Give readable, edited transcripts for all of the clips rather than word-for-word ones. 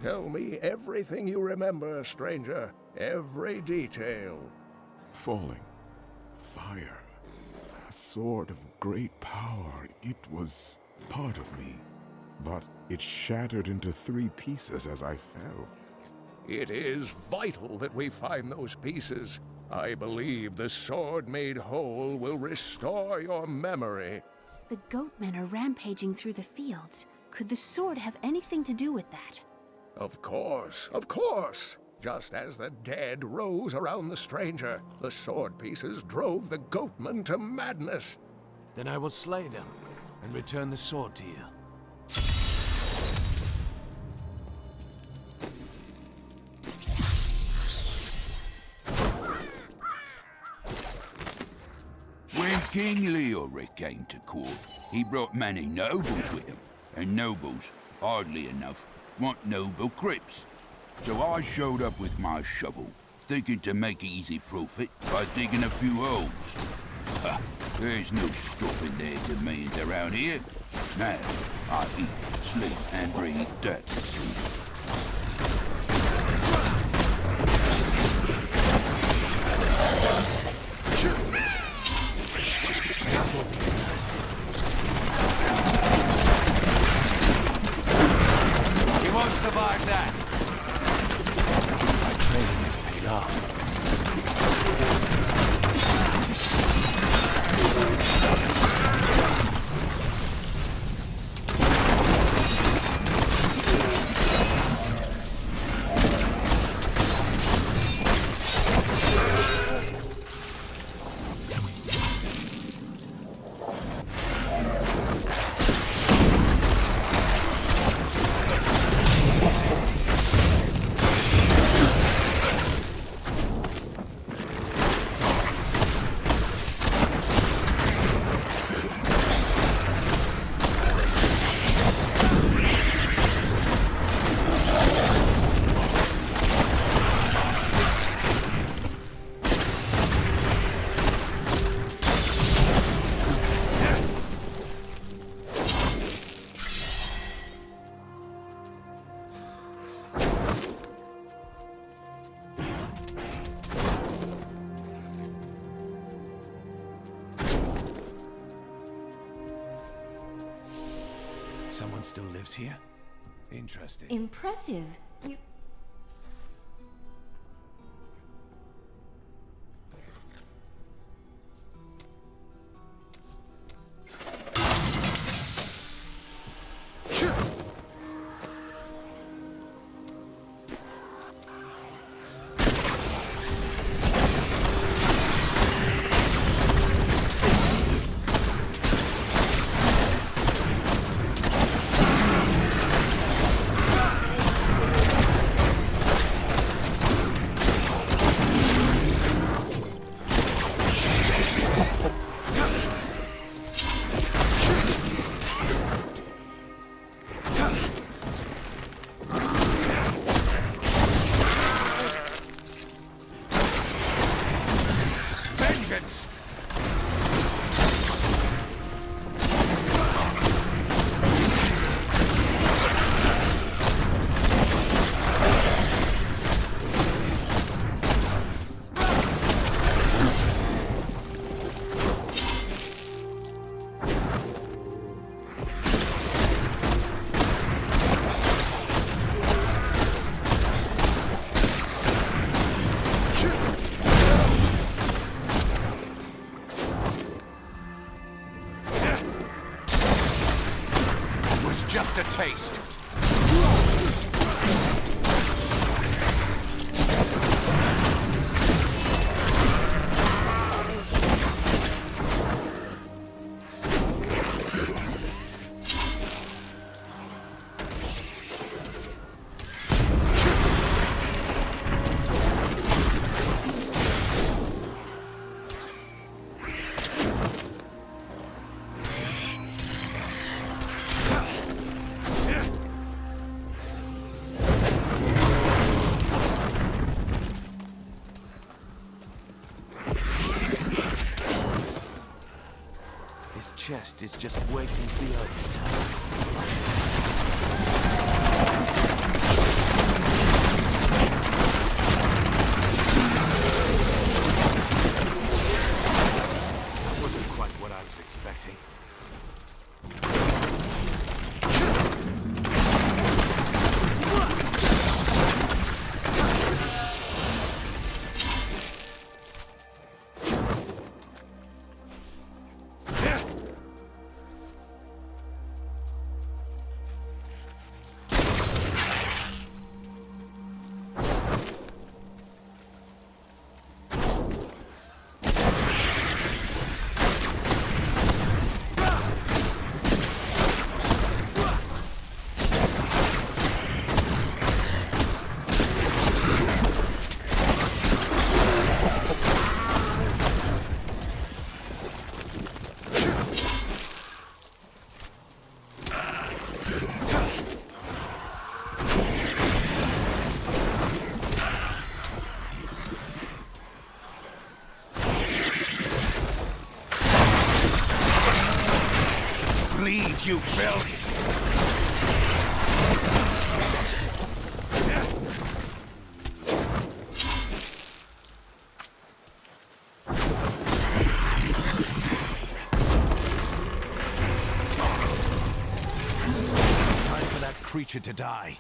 Tell me everything you remember, stranger. Every detail. Falling. Fire. A sword of great power. It was part of me. But it shattered into 3 pieces as I fell. It is vital that we find those pieces. I believe the sword made whole will restore your memory. The goatmen are rampaging through the fields. Could the sword have anything to do with that? Of course, of course. Just as the dead rose around the stranger, the sword pieces drove the goatmen to madness. Then I will slay them and return the sword to you. When King Leoric came to court, he brought many nobles with him, and nobles, oddly enough, want noble crypts. So I showed up with my shovel, thinking to make easy profit by digging a few holes. Ha! There's no stopping their demands around here. Now, I eat, sleep, and breathe dirt. He won't survive that. My training has paid off. Someone still lives here? Interesting. Impressive. You... Just a taste. Chest is just waiting to be opened. face, you filth! Time for that creature to die.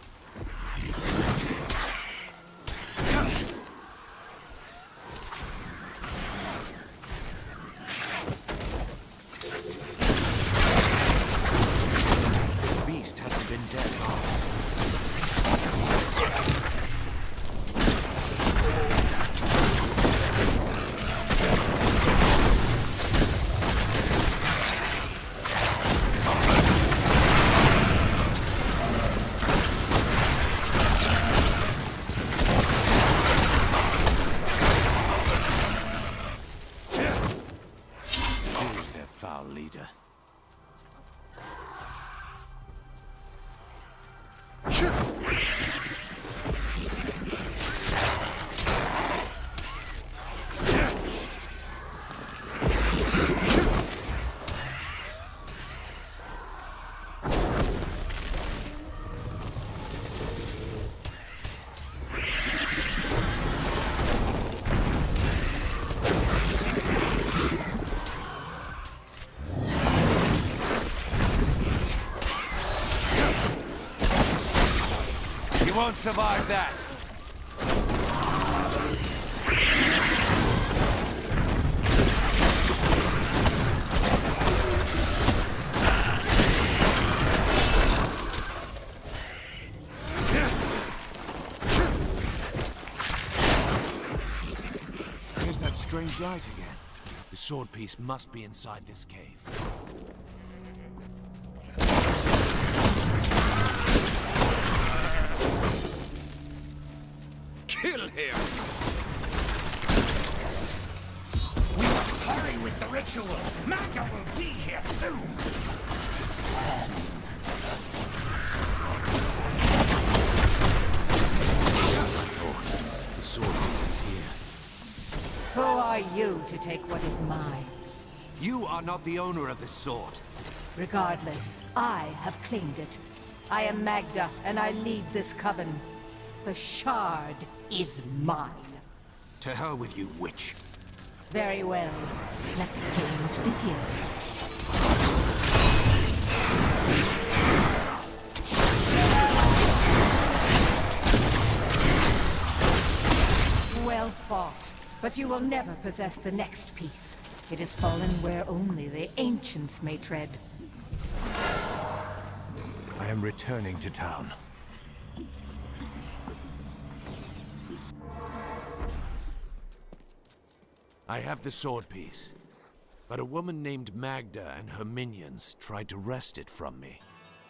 This beast hasn't been dead long. Who's their foul leader? You won't survive that! Here's that strange light again. The sword piece must be inside this cave. Kill him! We must hurry with the ritual. Magda will be here soon. It is turning. As I thought, the sword piece is here. Who are you to take what is mine? You are not the owner of this sword. Regardless, I have claimed it. I am Magda, and I lead this coven. The shard is mine. To hell with you, witch. Very well. Let the games begin. Well fought, but you will never possess the next piece. It has fallen where only the ancients may tread. I am returning to town. I have the sword piece, but a woman named Magda and her minions tried to wrest it from me.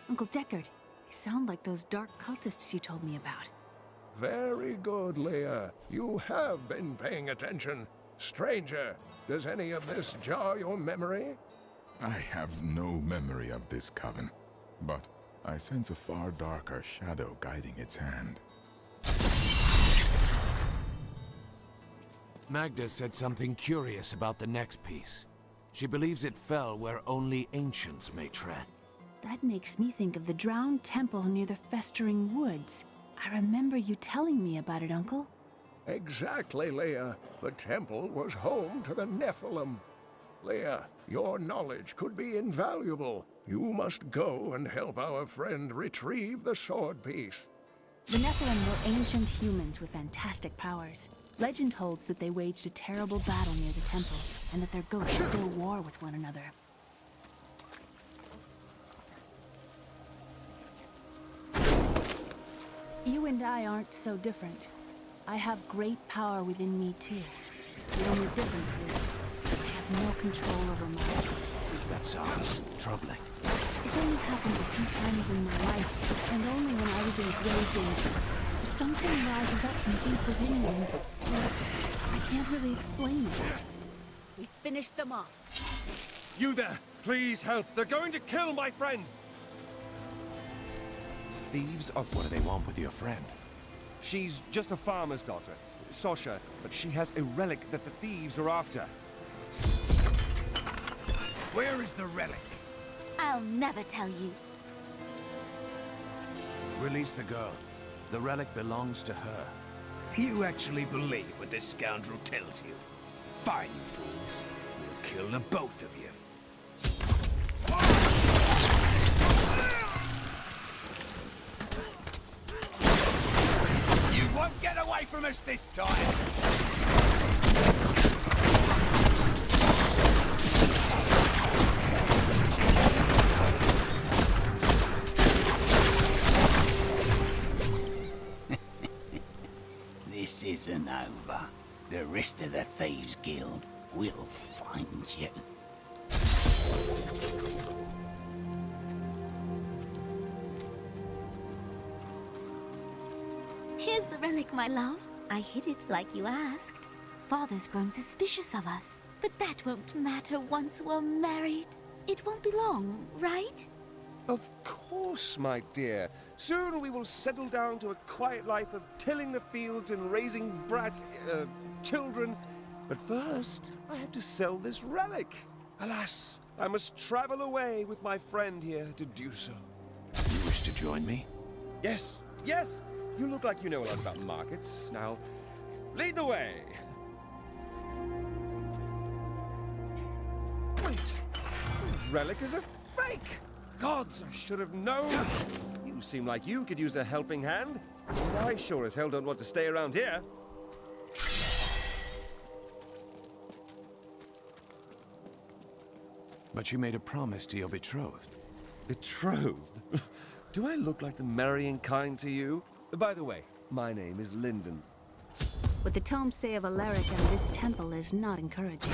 Uncle Deckard, they sound like those dark cultists you told me about. Very good, Leah. You have been paying attention. Stranger, does any of this jar your memory? I have no memory of this coven, but I sense a far darker shadow guiding its hand. Magda said something curious about the next piece. She believes it fell where only ancients may tread. That makes me think of the drowned temple near the festering woods. I remember you telling me about it, Uncle. Exactly, Leah. The temple was home to the Nephilim. Leah, your knowledge could be invaluable. You must go and help our friend retrieve the sword piece. The Nephilim were ancient humans with fantastic powers. Legend holds that they waged a terrible battle near the temple, and that their ghosts still war with one another. You and I aren't so different. I have great power within me, too. The only difference is I have no control over my life. That sounds troubling. It's only happened a few times in my life, and only when I was in grave danger. But something rises up from deep within me, and I can't really explain it. We finished them off. You there! Please help! They're going to kill my friend! Thieves? Oh, what do they want with your friend? She's just a farmer's daughter, Sasha, but she has a relic that the thieves are after. Where is the relic? I'll never tell you. Release the girl. The relic belongs to her. You actually believe what this scoundrel tells you? Fine, you fools. We'll kill the both of you. You won't get away from us this time! This isn't over. The rest of the Thieves Guild will find you. Here's the relic, my love. I hid it like you asked. Father's grown suspicious of us, but that won't matter once we're married. It won't be long, right? Of course, my dear. Soon we will settle down to a quiet life of tilling the fields and raising children. But first, I have to sell this relic. Alas, I must travel away with my friend here to do so. You wish to join me? Yes, yes! You look like you know a lot about markets. Now, lead the way! Wait! The relic is a fake! Gods, I should have known! You seem like you could use a helping hand. And I sure as hell don't want to stay around here. But you made a promise to your betrothed. Betrothed? Do I look like the marrying kind to you? By the way, my name is Lyndon. What the tomes say of Alaric and this temple is not encouraging.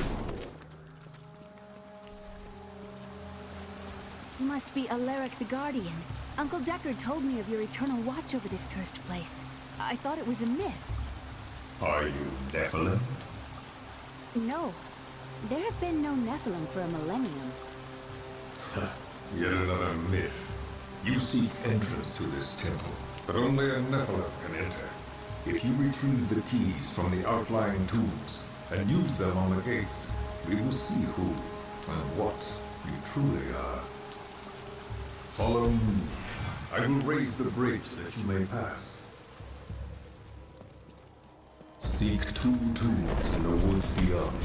You must be Alaric the Guardian. Uncle Deckard told me of your eternal watch over this cursed place. I thought it was a myth. Are you Nephilim? No. There have been no Nephilim for a millennium. Yet another myth. You seek entrance to this temple, but only a Nephilim can enter. If you retrieve the keys from the outlying tombs and use them on the gates, we will see who and what you truly are. Follow me. I will raise the bridge that you may pass. Seek 2 tombs in the woods beyond.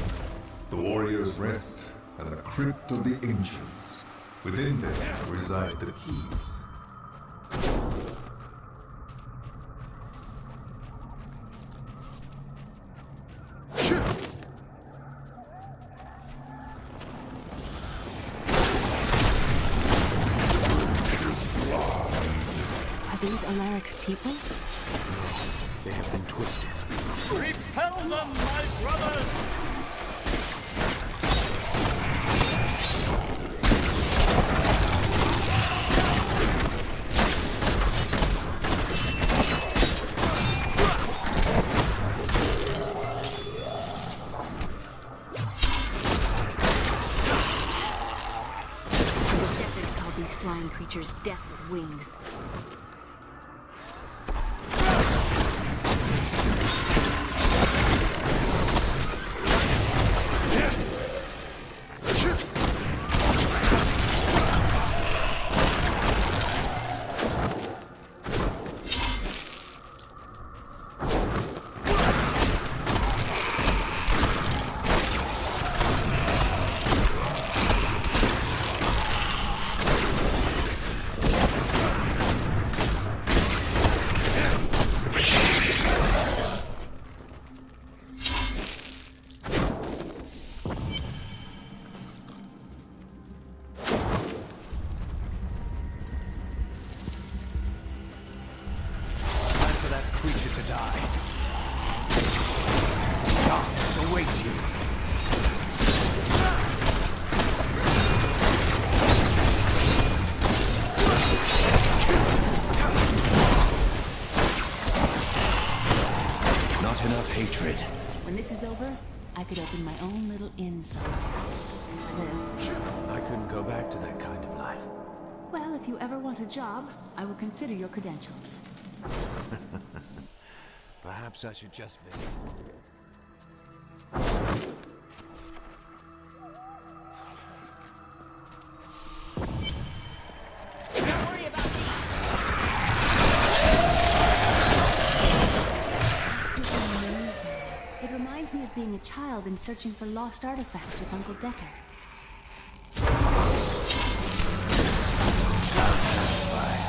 The warrior's rest and the crypt of the ancients. Within them reside the keys. Are these Alaric's people? They have been twisted. Repel them, my brothers! These flying creatures death with wings. Creature to die. Darkness awaits you. Not enough hatred. When this is over, I could open my own little inn somewhere. I couldn't go back to that kind of life. Well, if you ever want a job, I will consider your credentials. Perhaps I should just visit. a child and searching for lost artifacts with Uncle Decker. Not satisfied.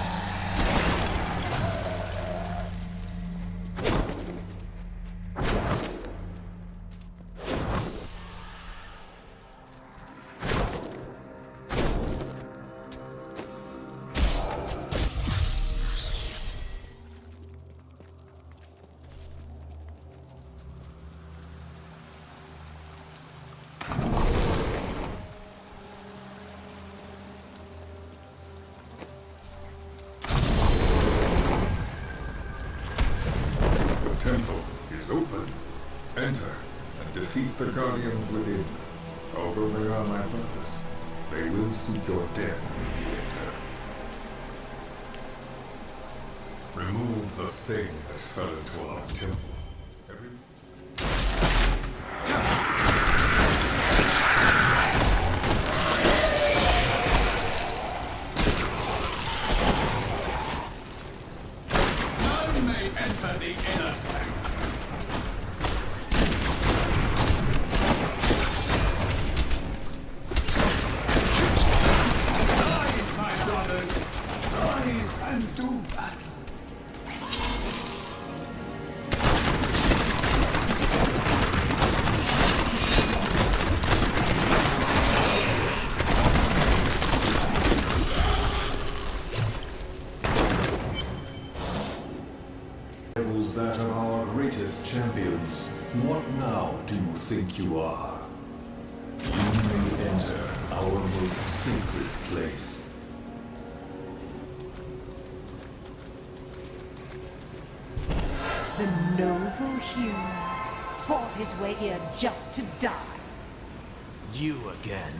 Open. Enter and defeat the guardians within. Although they are my brothers, they will seek your death when you enter. Remove the thing that fell into our temple. None may enter the inner sanctum. And do battle. Devils that are our greatest champions, what now do you think you are? You may enter our most sacred place. The noble hero fought his way here just to die. You again.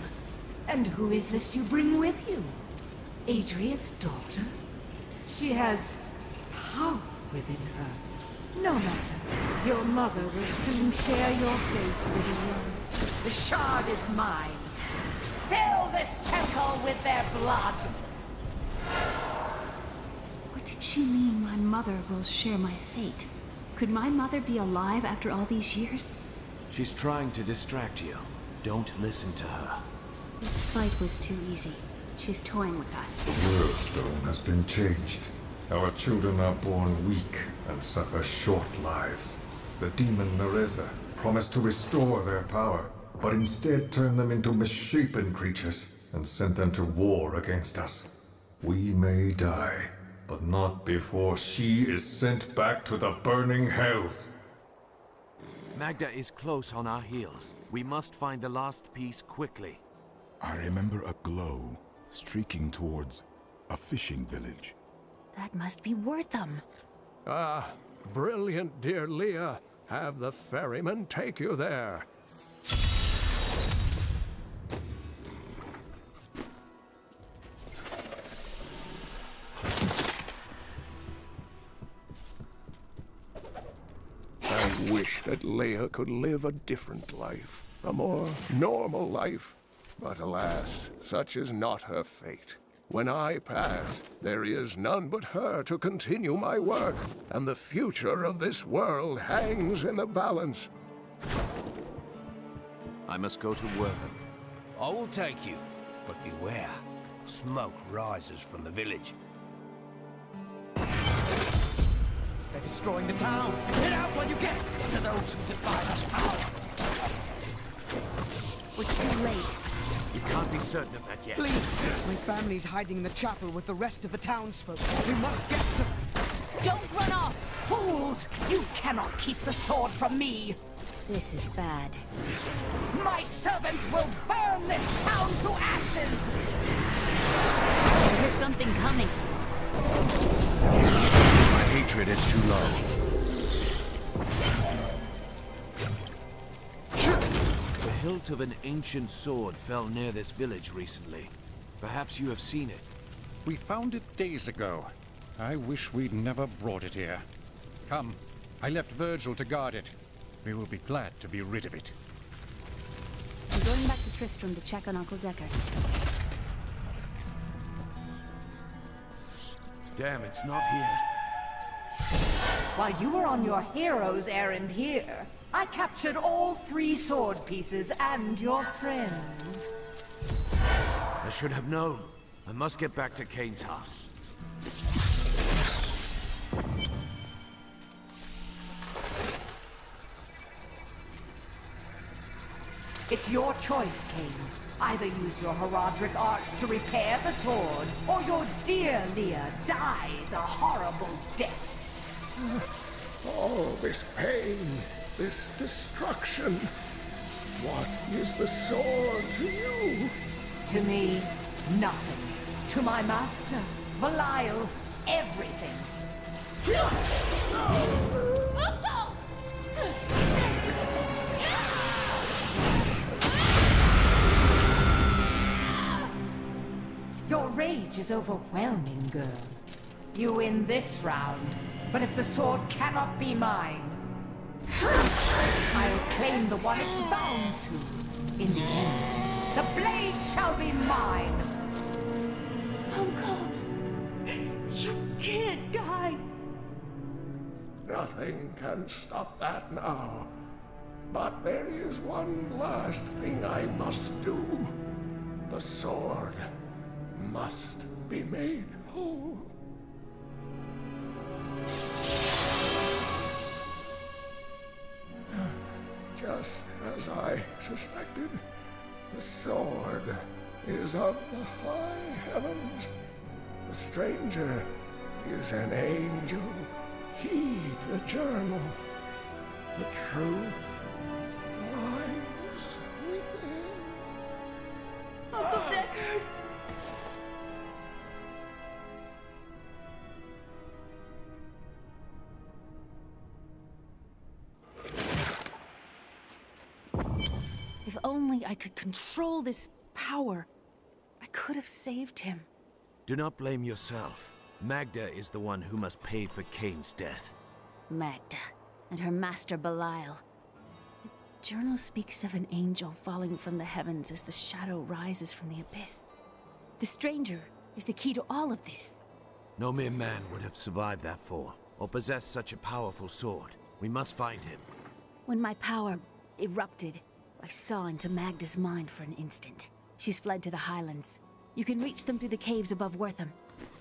And who is this you bring with you? Adria's daughter? She has power within her. No matter. Your mother will soon share your fate, little one. The shard is mine. Fill this temple with their blood! What did she mean, my mother will share my fate? Could my mother be alive after all these years? She's trying to distract you. Don't listen to her. This fight was too easy. She's toying with us. The Worldstone has been changed. Our children are born weak and suffer short lives. The demon Nereza promised to restore their power, but instead turned them into misshapen creatures and sent them to war against us. We may die, but not before she is sent back to the burning hells. Magda is close on our heels. We must find the last piece quickly. I remember a glow streaking towards a fishing village. That must be Wortham. Ah, brilliant, dear Leah. Have the ferryman take you there. I wish that Leia could live a different life, a more normal life. But alas, such is not her fate. When I pass, there is none but her to continue my work, and the future of this world hangs in the balance. I must go to Wortham. I will take you, but beware. Smoke rises from the village. They're destroying the town. Get out while you can, to those who defy the power. We're too late. You can't be certain of that yet. Please! My family's hiding in the chapel with the rest of the townsfolk. We must get to them. Don't run off! Fools! You cannot keep the sword from me! This is bad. My servants will burn this town to ashes! There's something coming. My hatred is too low. The hilt of an ancient sword fell near this village recently. Perhaps you have seen it. We found it days ago. I wish we'd never brought it here. Come, I left Virgil to guard it. We will be glad to be rid of it. I'm going back to Tristram to check on Uncle Decker. Damn, it's not here. While you were on your hero's errand here, I captured all 3 sword pieces and your friends. I should have known. I must get back to Kane's house. It's your choice, Kane. Either use your Herodric arts to repair the sword, or your dear Leah dies a horrible death. All this pain, this destruction. What is the sword to you? To me, nothing. To my master, Belial, everything. Your rage is overwhelming, girl. You win this round, but if the sword cannot be mine, I'll claim the one it's bound to. In the end, the blade shall be mine. Uncle, you can't die. Nothing can stop that now. But there is one last thing I must do. The sword must be made whole. Just as I suspected, the sword is of the high heavens. The stranger is an angel. Heed the journal. The truth lies within. Uncle Deckard! If only I could control this power, I could have saved him. Do not blame yourself. Magda is the one who must pay for Kane's death. Magda and her master Belial. The journal speaks of an angel falling from the heavens as the shadow rises from the abyss. The stranger is the key to all of this. No mere man would have survived that fall, or possessed such a powerful sword. We must find him. When my power erupted, I saw into Magda's mind for an instant. She's fled to the highlands. You can reach them through the caves above Wortham.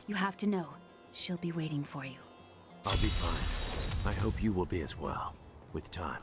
You have to know, she'll be waiting for you. I'll be fine. I hope you will be as well, with time.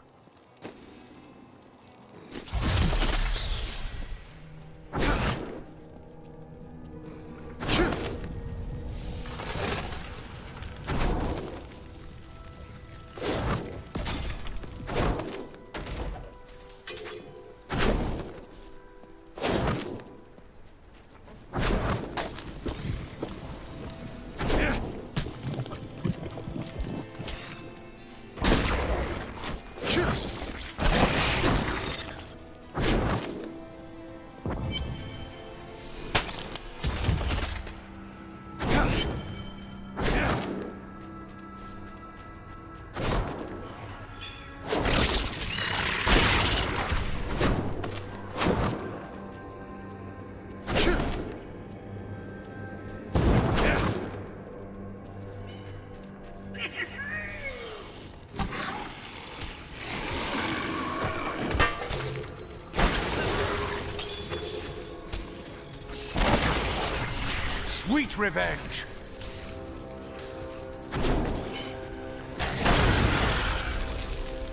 Sweet revenge!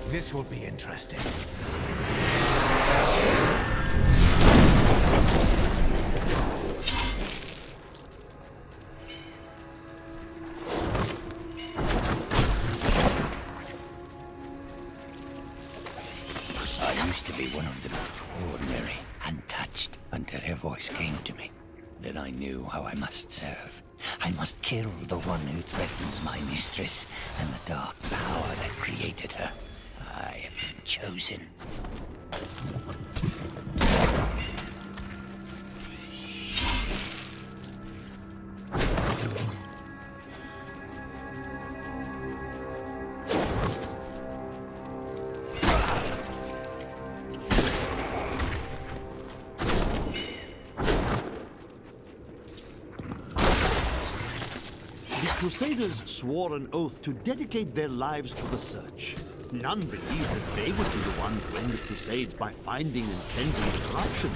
This will be interesting. I used to be one of them, ordinary, untouched, until her voice came to me. Then I knew how I must serve. I must kill the one who threatens my mistress and the dark power that created her. I have been chosen. The Crusaders swore an oath to dedicate their lives to the search. None believed that they would be the one to end the crusade by finding and cleansing corruption.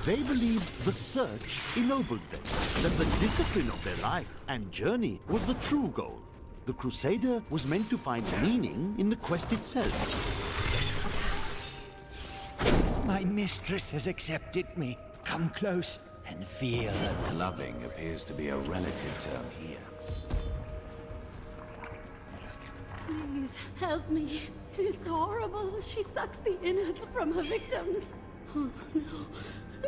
They believed the search ennobled them, that the discipline of their life and journey was the true goal. The Crusader was meant to find meaning in the quest itself. My mistress has accepted me. Come close and feel her. Loving appears to be a relative term here. Please, help me. It's horrible. She sucks the innards from her victims. Oh, no.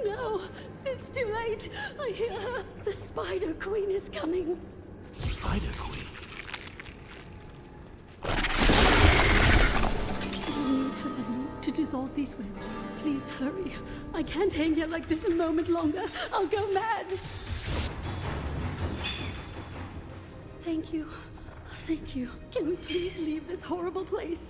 No. It's too late. I hear her. The Spider Queen is coming. Spider Queen? I need her to dissolve these webs. Please hurry. I can't hang here like this a moment longer. I'll go mad. Thank you. Thank you. Can we please leave this horrible place?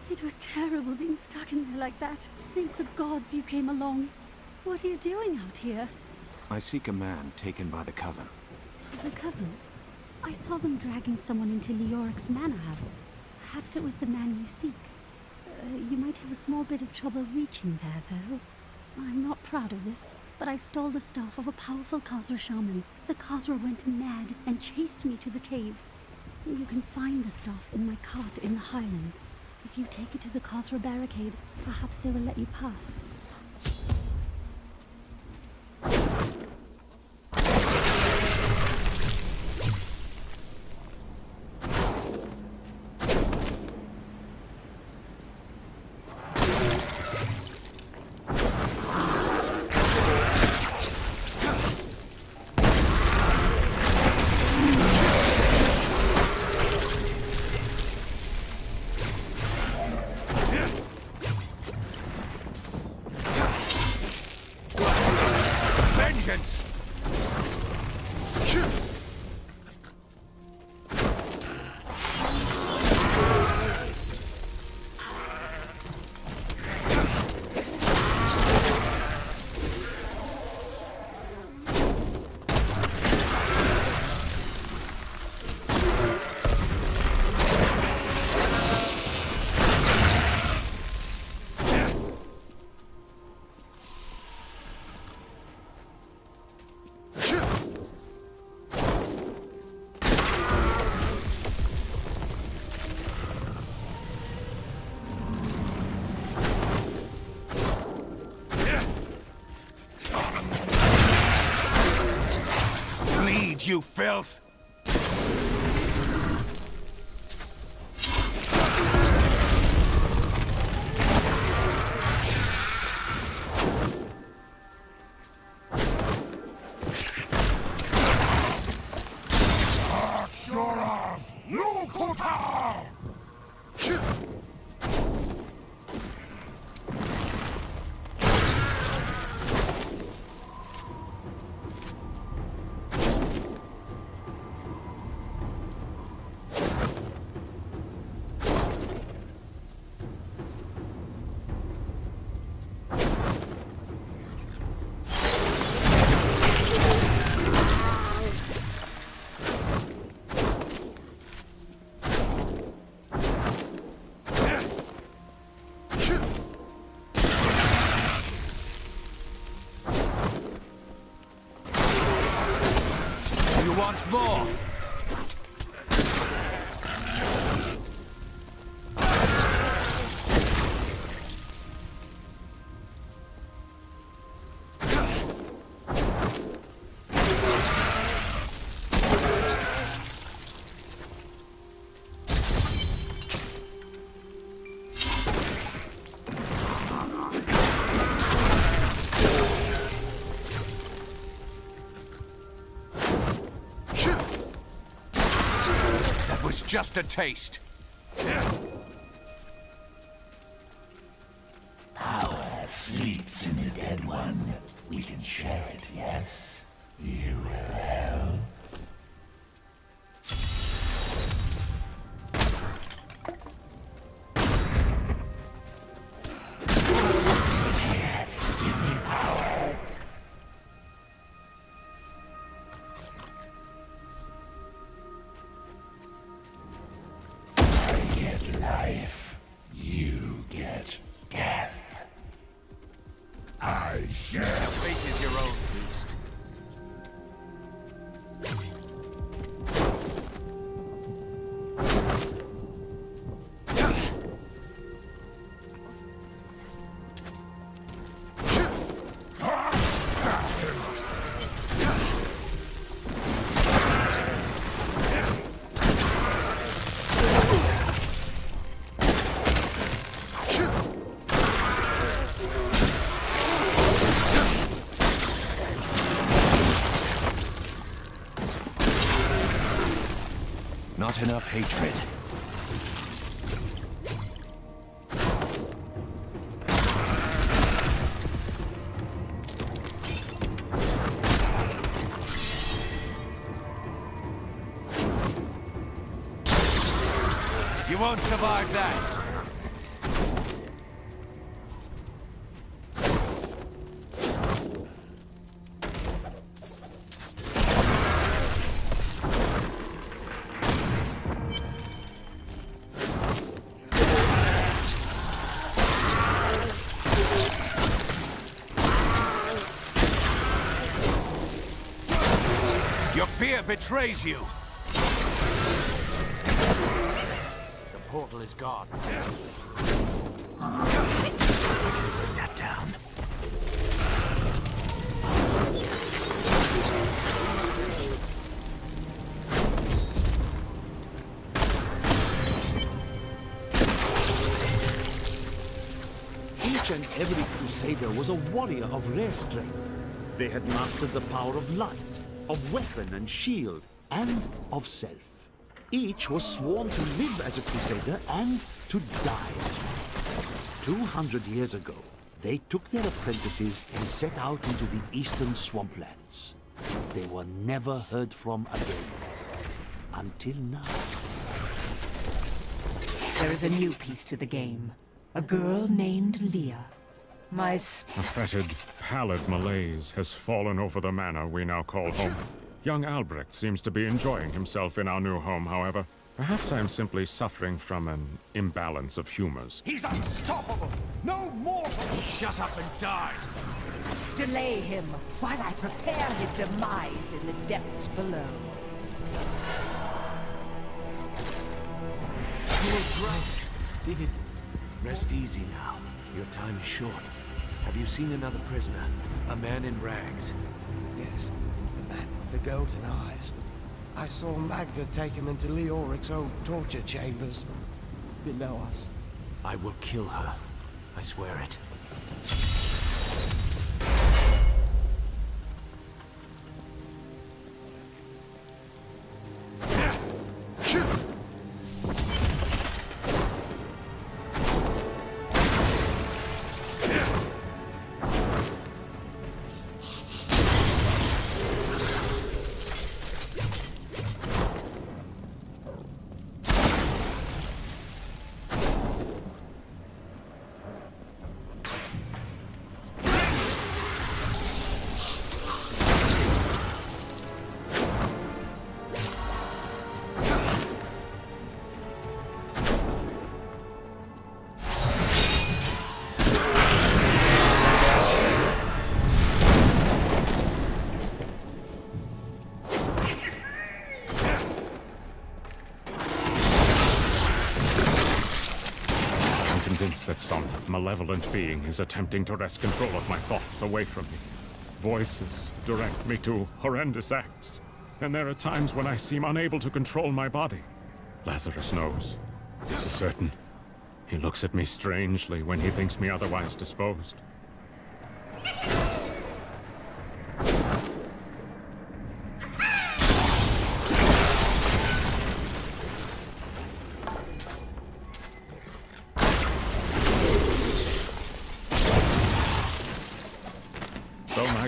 It was terrible being stuck in there like that. Thank the gods you came along. What are you doing out here? I seek a man taken by the Coven. The Coven? I saw them dragging someone into Leoric's manor house. Perhaps it was the man you seek. You might have a small bit of trouble reaching there, though. I'm not proud of this, but I stole the staff of a powerful Khazra shaman. The Khazra went mad and chased me to the caves. You can find the staff in my cart in the Highlands. If you take it to the Khazra barricade, perhaps they will let you pass. You filth! Want more? Just a taste. Power sleeps in the dead one. We can share it, yes? You will help. life, you get death. I shall. Your fate is your own, beast. Not enough hatred. You won't survive that. Your fear betrays you. The portal is gone. Bring that down. Each and every crusader was a warrior of rare strength. They had mastered the power of light, of weapon and shield, and of self. Each was sworn to live as a crusader and to die as one. 200 years ago, they took their apprentices and set out into the eastern swamplands. They were never heard from again. Until now. There is a new piece to the game. A girl named Leah. My A fetid, pallid malaise has fallen over the manor we now call home. Young Albrecht seems to be enjoying himself in our new home, however. Perhaps I am simply suffering from an imbalance of humors. He's unstoppable! No mortal! Shut up and die! Delay him while I prepare his demise in the depths below. You will drown. Did it? Rest easy now. Your time is short. Have you seen another prisoner? A man in rags? Yes, the man with the golden eyes. I saw Magda take him into Leoric's old torture chambers. Below us. I will kill her. I swear it. That some malevolent being is attempting to wrest control of my thoughts away from me. Voices direct me to horrendous acts, and there are times when I seem unable to control my body. Lazarus knows. This is certain. He looks at me strangely when he thinks me otherwise disposed.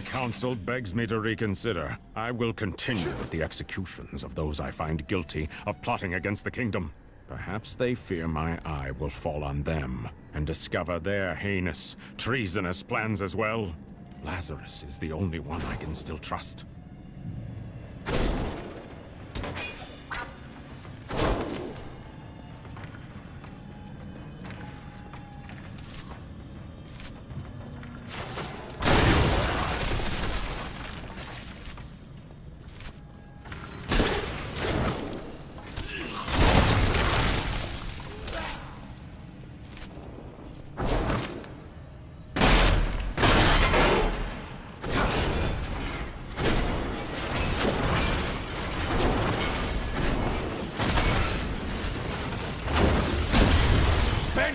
Council begs me to reconsider. I will continue with the executions of those I find guilty of plotting against the kingdom. Perhaps they fear my eye will fall on them and discover their heinous, treasonous plans as well. Lazarus is the only one I can still trust.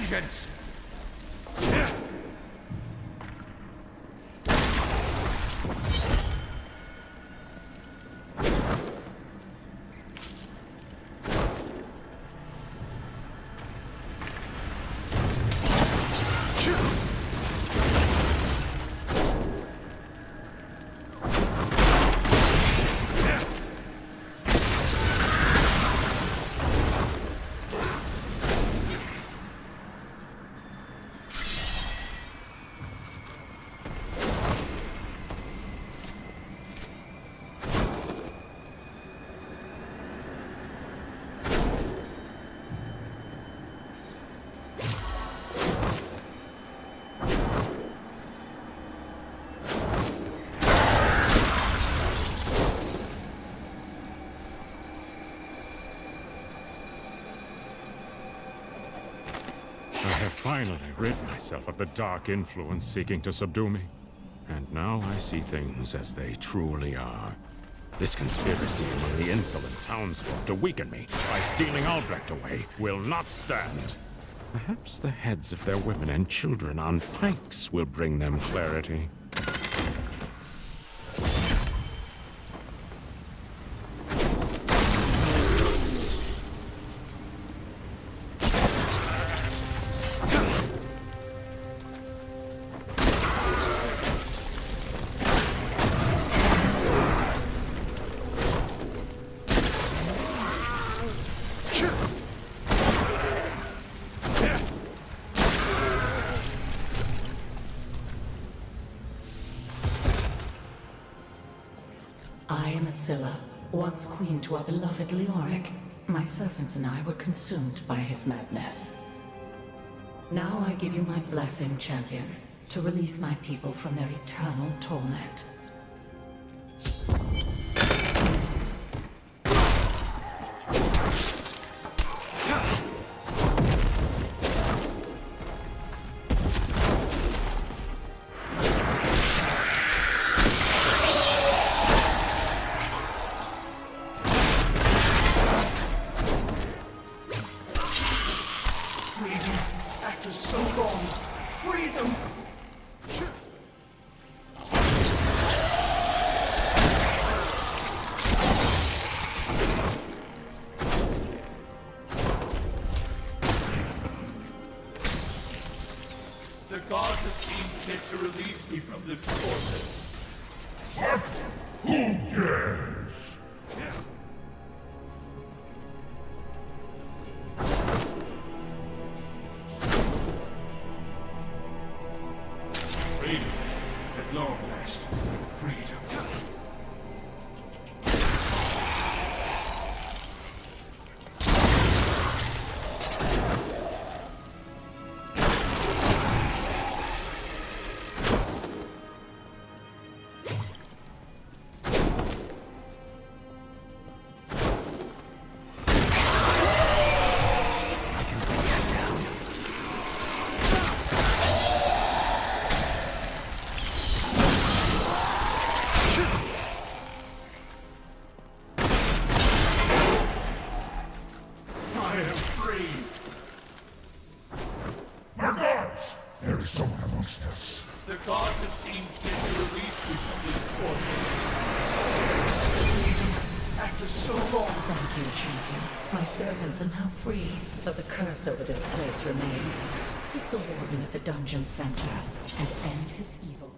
vengeance! Finally rid myself of the dark influence seeking to subdue me. And now I see things as they truly are. This conspiracy among the insolent townsfolk to weaken me by stealing Albrecht away will not stand. Perhaps the heads of their women and children on pikes will bring them clarity. I am Asilla, once queen to our beloved Leoric. My servants and I were consumed by his madness. Now I give you my blessing, champion, to release my people from their eternal torment. The gods have seen fit to release me from this torment. What? Who dares? Freedom. At long last. Freedom. The gods have seen fit to release me from this torment. Freedom, after so long. Thank you, champion. My servants are now free, but the curse over this place remains. Seek the warden at the dungeon center and end his evil.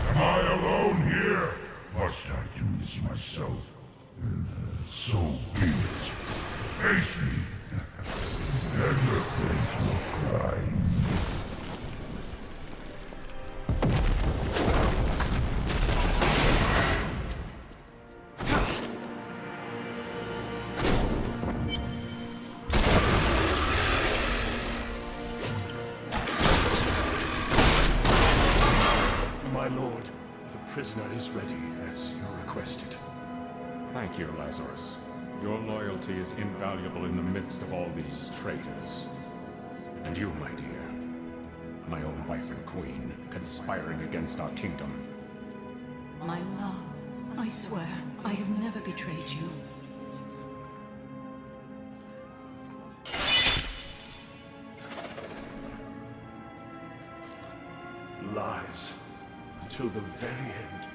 Am I alone here? Must I do this myself? So be it. Face me, and repent your crime. My lord, the prisoner is ready, as you requested. Thank you, Lazarus. Your loyalty is invaluable in the midst of all these traitors. And you, my dear, my own wife and queen, conspiring against our kingdom. My love, my swear I have never betrayed you. Lies. Until the very end.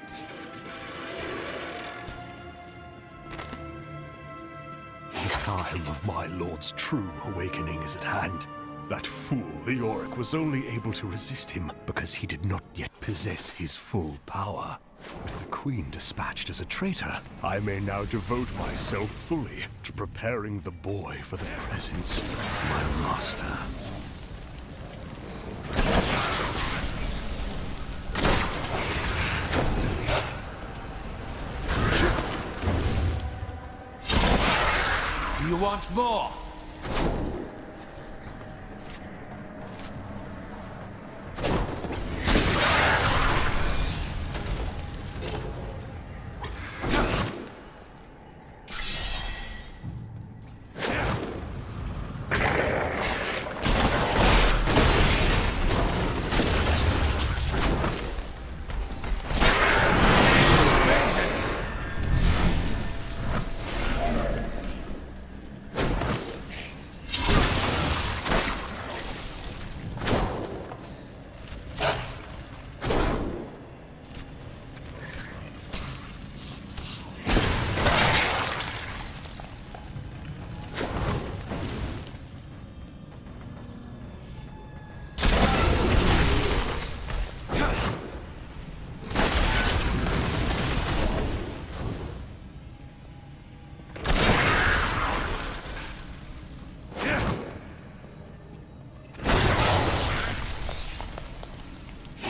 The time of my lord's true awakening is at hand. That fool, Leoric, was only able to resist him because he did not yet possess his full power. With the Queen dispatched as a traitor, I may now devote myself fully to preparing the boy for the presence of my master. Do you want more?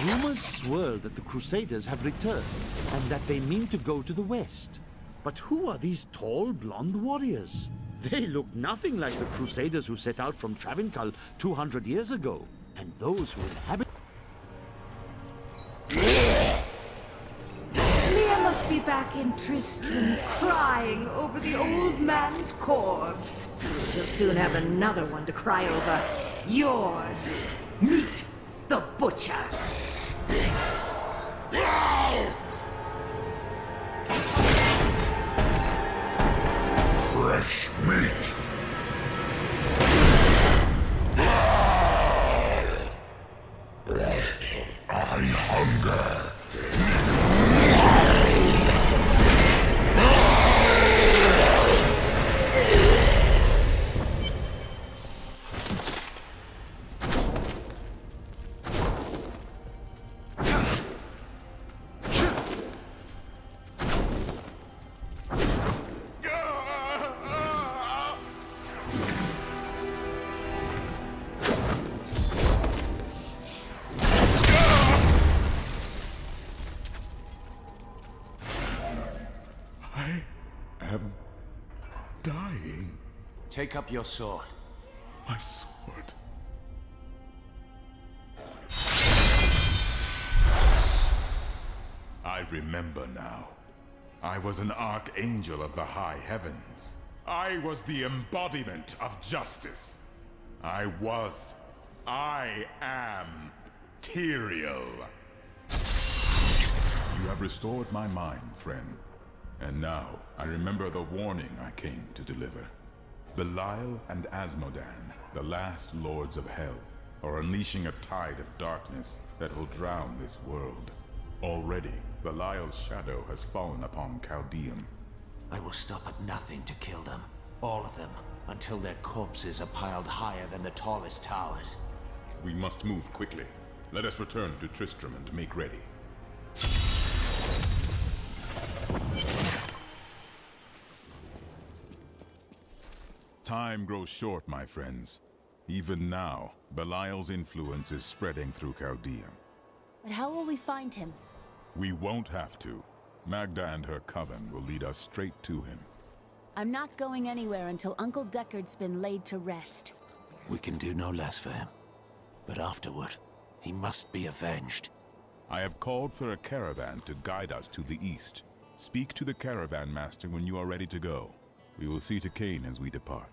Rumors swirl that the Crusaders have returned, and that they mean to go to the west. But who are these tall, blonde warriors? They look nothing like the Crusaders who set out from Travincal 200 years ago, and those who inhabit... Leah must be back in Tristram, crying over the old man's corpse. She'll soon have another one to cry over. Yours. Meet the butcher. Fresh meat. I hunger. Dying. Take up your sword. My sword. I remember now. I was an archangel of the high heavens. I was the embodiment of justice. I am Tyrael. You have restored my mind, friend. And now, I remember the warning I came to deliver. Belial and Asmodan, the last lords of hell, are unleashing a tide of darkness that will drown this world. Already, Belial's shadow has fallen upon Chaldeum. I will stop at nothing to kill them. All of them, until their corpses are piled higher than the tallest towers. We must move quickly. Let us return to Tristram and make ready. Time grows short, my friends. Even now, Belial's influence is spreading through Chaldeum. But how will we find him? We won't have to. Magda and her coven will lead us straight to him. I'm not going anywhere until Uncle Deckard's been laid to rest. We can do no less for him. But afterward, he must be avenged. I have called for a caravan to guide us to the east. Speak to the caravan master when you are ready to go. We will see to Cain as we depart.